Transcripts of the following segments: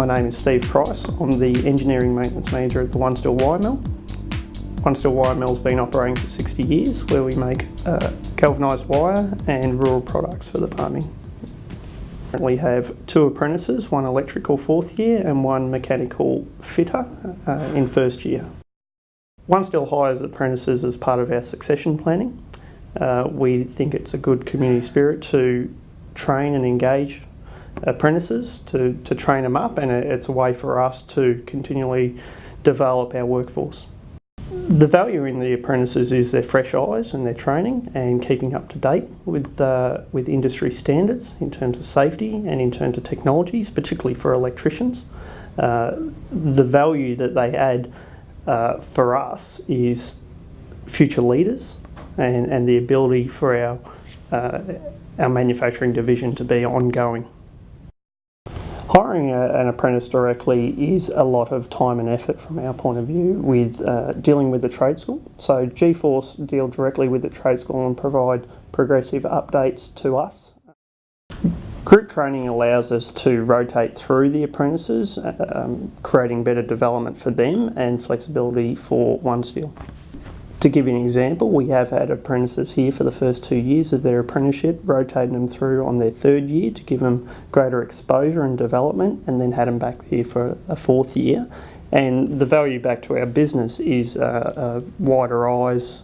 My name is Steve Price. I'm the Engineering Maintenance Manager at the One Steel Wire Mill. One Steel Wire Mill has been operating for 60 years, where we make galvanised wire and rural products for the farming. We currently have 2 apprentices, one electrical 4th year and one mechanical fitter in 1st year. One Steel hires apprentices as part of our succession planning. We think it's a good community spirit to train and engage apprentices, to train them up, and it's a way for us to continually develop our workforce. The value in the apprentices is their fresh eyes and their training and keeping up to date with industry standards in terms of safety and in terms of technologies, particularly for electricians. The value that they add for us is future leaders and the ability for our manufacturing division to be ongoing. Hiring an apprentice directly is a lot of time and effort from our point of view with dealing with the trade school. So G-Force deal directly with the trade school and provide progressive updates to us. Group training allows us to rotate through the apprentices, creating better development for them and flexibility for One Steel. To give you an example, we have had apprentices here for the first 2 years of their apprenticeship, rotating them through on their 3rd year to give them greater exposure and development, and then had them back here for a 4th year. And the value back to our business is wider eyes,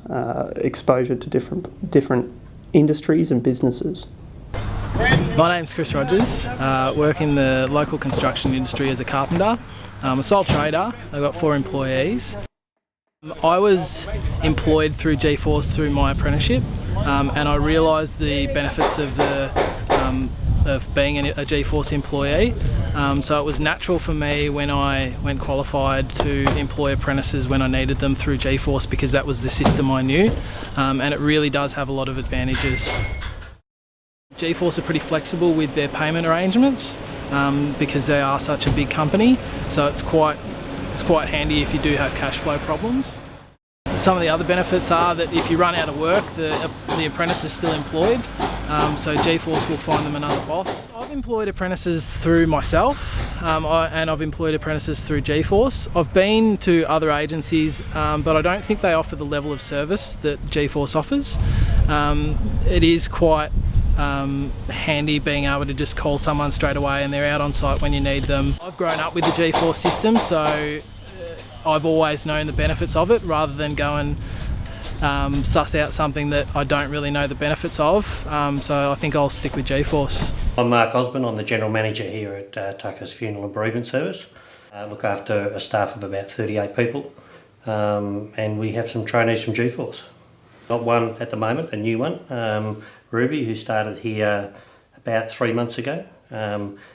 exposure to different industries and businesses. My name's Chris Rogers, work in the local construction industry as a carpenter. I'm a sole trader, I've got 4 employees. I was employed through G-Force through my apprenticeship, and I realised the benefits of being a G-Force employee. So it was natural for me when I went qualified to employ apprentices when I needed them through G-Force, because that was the system I knew, and it really does have a lot of advantages. G-Force are pretty flexible with their payment arrangements because they are such a big company, so it's quite handy if you do have cash flow problems. Some of the other benefits are that if you run out of work, the apprentice is still employed, so G-Force will find them another boss. I've employed apprentices through myself, and I've employed apprentices through G-Force. I've been to other agencies, but I don't think they offer the level of service that G-Force offers. It is quite handy being able to just call someone straight away and they're out on site when you need them. I've grown up with the G-Force system, so I've always known the benefits of it rather than go and suss out something that I don't really know the benefits of, so I think I'll stick with G-Force. I'm Mark Osborne, I'm the General Manager here at Tucker's Funeral and Bereavement Service. I look after a staff of about 38 people, and we have some trainees from G-Force. Got one at the moment, a new one, Ruby, who started here about 3 months ago.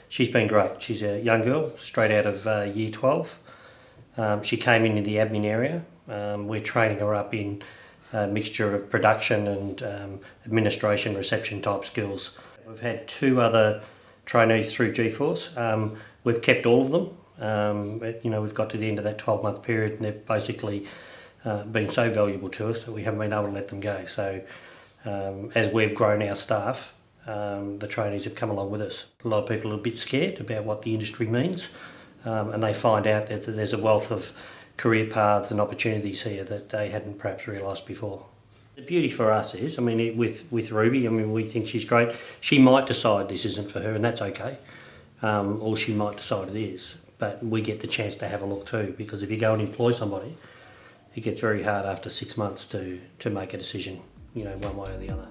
She's been great. She's a young girl, straight out of Year 12. She came into the admin area. We're training her up in a mixture of production and administration, reception type skills. We've had 2 other trainees through G-Force. We've kept all of them. We've got to the end of that 12-month period and they've basically been so valuable to us that we haven't been able to let them go. So as we've grown our staff, the trainees have come along with us. A lot of people are a bit scared about what the industry means, and they find out that there's a wealth of career paths and opportunities here that they hadn't perhaps realised before. The beauty for us is, with Ruby, we think she's great. She might decide this isn't for her, and that's okay. Or she might decide it is, but we get the chance to have a look too, because if you go and employ somebody, it gets very hard after 6 months to make a decision, one way or the other.